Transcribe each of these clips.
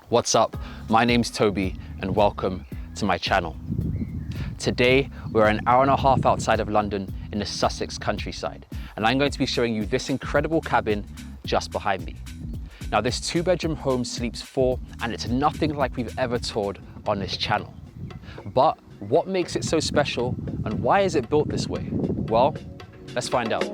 What's up? My name's Toby and welcome to my channel. Today, we're an hour and a half outside of London in the Sussex countryside, and I'm going to be showing you this incredible cabin just behind me. Now, this 2-bedroom home sleeps 4, and it's nothing like we've ever toured on this channel. But what makes it so special, and why is it built this way? Well, let's find out.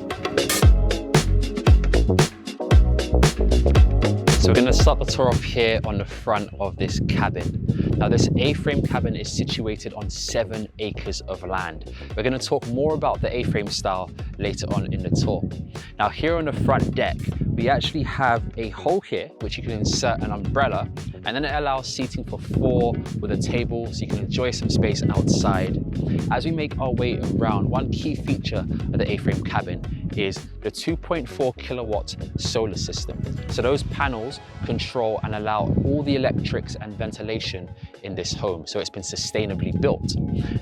So we're going to start the tour off here on the front of this cabin. Now, this A-frame cabin is situated on 7 acres of land. We're going to talk more about the A-frame style later on in the tour. Now, here on the front deck, we actually have a hole here which you can insert an umbrella, and then it allows seating for 4 with a table so you can enjoy some space outside. As we make our way around, one key feature of the A-frame cabin is the 2.4 kilowatt solar system. So those panels control and allow all the electrics and ventilation in this home. So it's been sustainably built.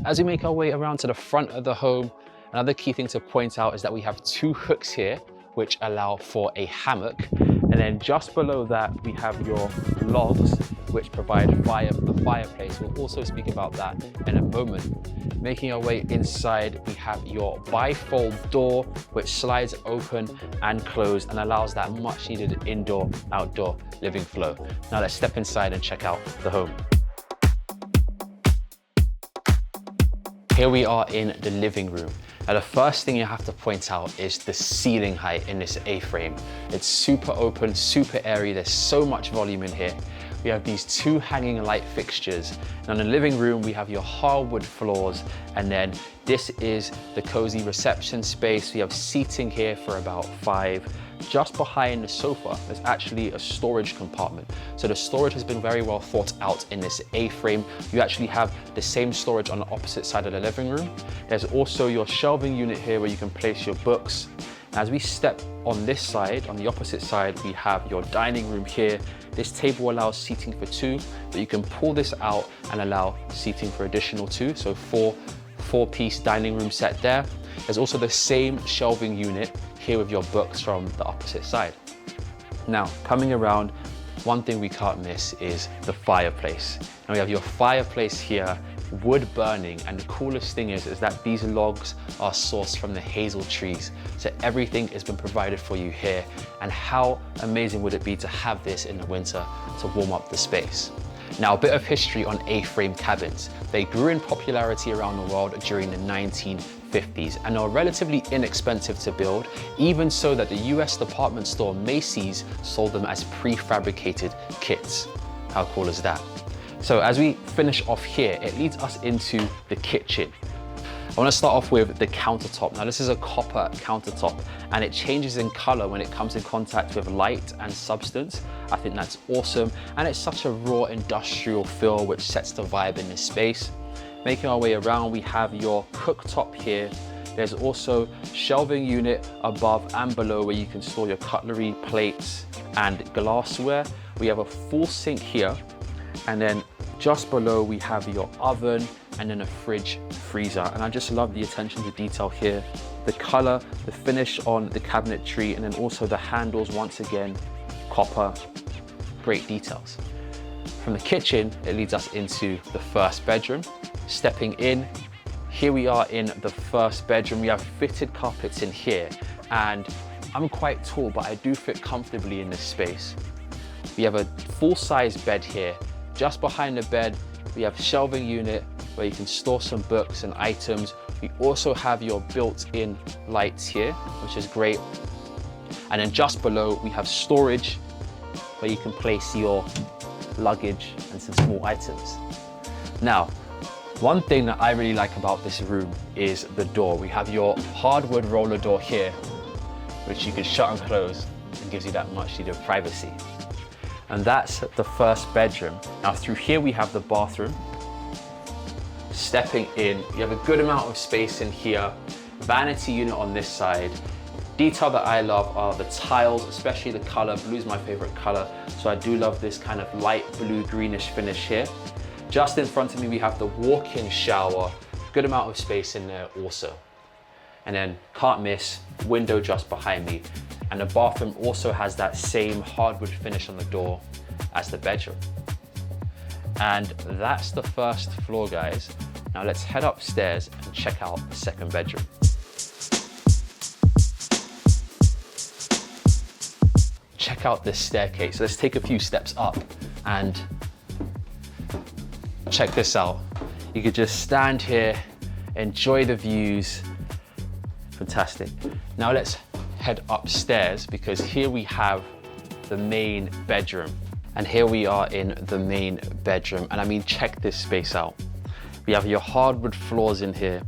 As we make our way around to the front of the home, another key thing to point out is that we have 2 hooks here which allow for a hammock. And then just below that, we have your logs, which provide the fireplace. We'll also speak about that in a moment. Making our way inside, we have your bifold door, which slides open and closed and allows that much needed indoor-outdoor living flow. Now let's step inside and check out the home. Here we are in the living room. Now, the first thing you have to point out is the ceiling height in this A-frame. It's super open, super airy. There's so much volume in here. We have these 2 hanging light fixtures. And in the living room, we have your hardwood floors. And then this is the cozy reception space. We have seating here for about 5. Just behind the sofa, there's actually a storage compartment. So the storage has been very well thought out in this A-frame. You actually have the same storage on the opposite side of the living room. There's also your shelving unit here where you can place your books. As we step on this side, on the opposite side, we have your dining room here. This table allows seating for 2, but you can pull this out and allow seating for additional 2. So 4-piece dining room set there. There's also the same shelving unit here with your books from the opposite side. Now, coming around, one thing we can't miss is the fireplace. Now we have your fireplace here, wood burning, and the coolest thing is that these logs are sourced from the hazel trees. So everything has been provided for you here. And how amazing would it be to have this in the winter to warm up the space? Now, a bit of history on A-frame cabins. They grew in popularity around the world during the 1950s and are relatively inexpensive to build, even so that the US department store Macy's sold them as prefabricated kits. How cool is that? So as we finish off here, it leads us into the kitchen. I want to start off with the countertop. Now, this is a copper countertop and it changes in color when it comes in contact with light and substance. I think that's awesome. And it's such a raw industrial feel which sets the vibe in this space. Making our way around, we have your cooktop here. There's also shelving unit above and below where you can store your cutlery, plates, and glassware. We have a full sink here. And then just below we have your oven and then a fridge freezer. And I just love the attention to detail here. The color, the finish on the cabinetry, and then also the handles, once again, copper, great details. From the kitchen, it leads us into the first bedroom. Stepping in, here we are in the first bedroom. We have fitted carpets in here, and I'm quite tall, but I do fit comfortably in this space. We have a full-size bed here. Just behind the bed, we have shelving unit where you can store some books and items. We also have your built-in lights here, which is great. And then just below, we have storage where you can place your luggage and some small items. Now, one thing that I really like about this room is the door. We have your hardwood roller door here, which you can shut and close and gives you that much needed privacy. And that's the first bedroom. Now through here we have the bathroom. Stepping in, you have a good amount of space in here. Vanity unit on this side. Detail that I love are the tiles, especially the color. Blue is my favorite color, so I do love this kind of light blue greenish finish here. Just in front of me we have the walk-in shower. Good amount of space in there also. And then can't miss, window just behind me. And the bathroom also has that same hardwood finish on the door as the bedroom. And that's the first floor, guys. Now let's head upstairs and check out the second bedroom. Check out this staircase. Let's take a few steps up and check this out. You could just stand here, enjoy the views. Fantastic. Now let's head upstairs because here we have the main bedroom. And here we are in the main bedroom. And I mean, check this space out. We have your hardwood floors in here,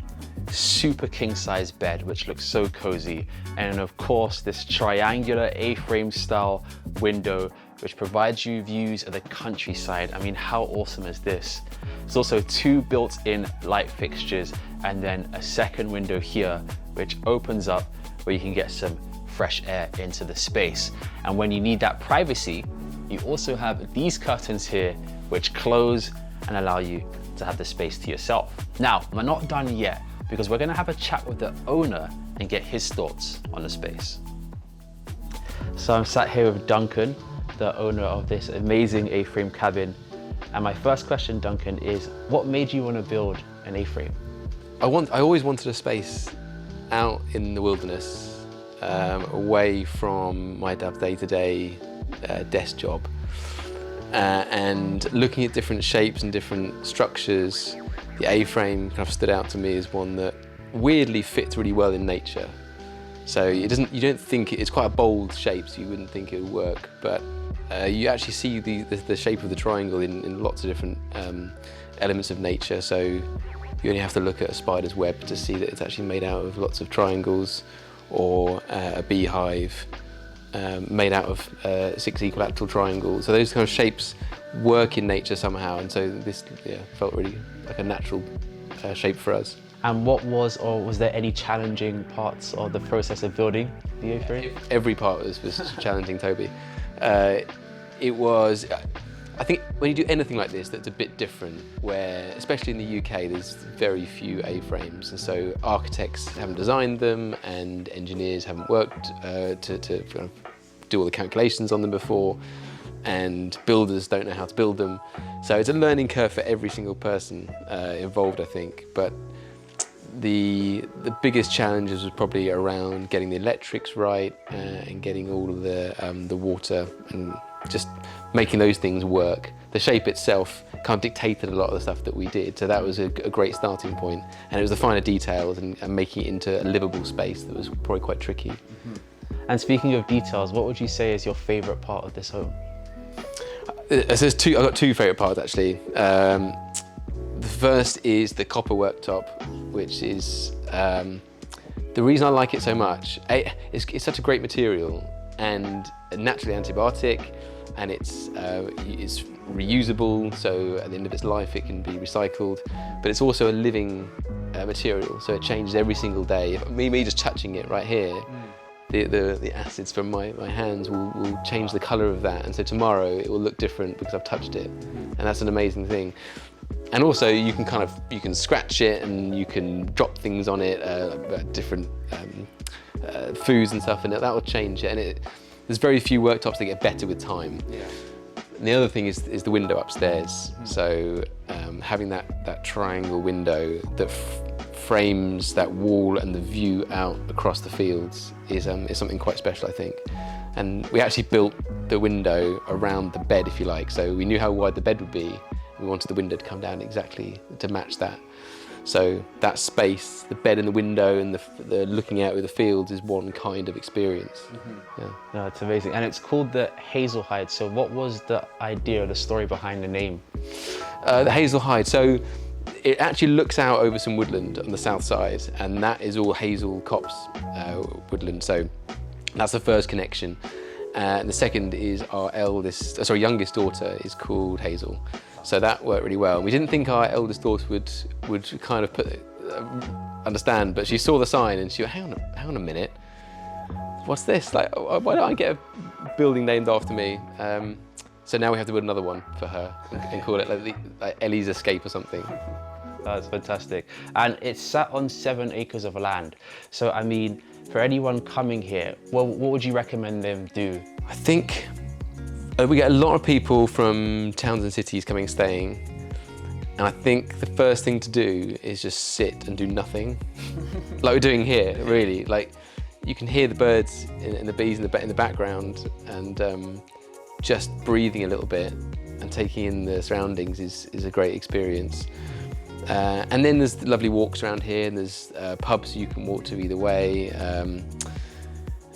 super king size bed, which looks so cozy. And of course, this triangular A-frame style window, which provides you views of the countryside. I mean, how awesome is this? There's also 2 built-in light fixtures and then a second window here, which opens up where you can get some fresh air into the space. And when you need that privacy, you also have these curtains here, which close and allow you to have the space to yourself. Now, we're not done yet because we're gonna have a chat with the owner and get his thoughts on the space. So I'm sat here with Duncan, the owner of this amazing A-frame cabin. And my first question, Duncan, is what made you want to build an A-frame? I always wanted a space out in the wilderness, away from my dad's day-to-day desk job, and looking at different shapes and different structures. The A-frame kind of stood out to me as one that weirdly fits really well in nature. So you don't think it's quite a bold shape, so you wouldn't think it would work, but you actually see the shape of the triangle in lots of different elements of nature. So you only have to look at a spider's web to see that it's actually made out of lots of triangles, or a beehive made out of 6 equilateral triangles. So those kind of shapes work in nature somehow, and so this felt really like a natural shape for us. And was there any challenging parts of the process of building the A-frame? Every part was challenging, Toby. It was, I think when you do anything like this that's a bit different, where, especially in the UK, there's very few A-frames, and so architects haven't designed them and engineers haven't worked to kind of do all the calculations on them before, and builders don't know how to build them. So it's a learning curve for every single person involved, I think. But the biggest challenges was probably around getting the electrics right and getting all of the water and just making those things work. The shape itself kind of dictated a lot of the stuff that we did, so that was a great starting point. And it was the finer details and making it into a livable space that was probably quite tricky. Mm-hmm. And speaking of details, what would you say is your favourite part of this home? I've got 2 favourite parts actually. The first is the copper worktop, which is the reason I like it so much. It's such a great material and naturally antibiotic, and it's reusable, so at the end of its life it can be recycled, but it's also a living material, so it changes every single day. Me just touching it right here, the acids from my hands will change the colour of that, and so tomorrow it will look different because I've touched it, and that's an amazing thing. And also you can scratch it and you can drop things on it, different foods and stuff, and that will change it. And there's very few worktops that get better with time. Yeah. And the other thing is the window upstairs. So having that triangle window that frames that wall and the view out across the fields is something quite special, I think. And we actually built the window around the bed, if you like. So we knew how wide the bed would be. We wanted the window to come down exactly to match that. So that space, the bed and the window and the looking out with the fields is one kind of experience. Mm-hmm. Yeah. No, it's amazing. And it's called the Hazel Hide. So what was the idea or the story behind the name? The Hazel Hide. So it actually looks out over some woodland on the south side, and that is all hazel copse woodland. So that's the first connection. And the second is our youngest daughter is called Hazel. So that worked really well. We didn't think our eldest daughter would kind of understand, but she saw the sign and she went, hang on a minute, what's this? Like, why don't I get a building named after me? So now we have to build another one for her and call it like Ellie's Escape or something. That's fantastic. And it's sat on 7 acres of land. So I mean, for anyone coming here, what would you recommend them do? I think We get a lot of people from towns and cities coming staying. And I think the first thing to do is just sit and do nothing, like we're doing here, really. Like, you can hear the birds and the bees in the background, and just breathing a little bit and taking in the surroundings is a great experience. And then there's lovely walks around here, and there's pubs you can walk to either way.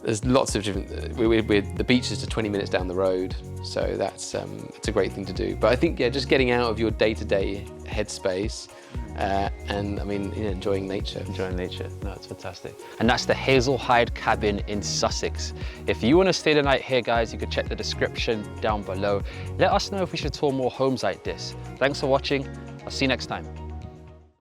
There's lots of different, the beach is just 20 minutes down the road, so that's it's a great thing to do. But I think, yeah, just getting out of your day-to-day headspace, and I mean, enjoying nature. Enjoying nature, no, it's fantastic. And that's the Hazelhide Cabin in Sussex. If you want to stay the night here, guys, you can check the description down below. Let us know if we should tour more homes like this. Thanks for watching, I'll see you next time.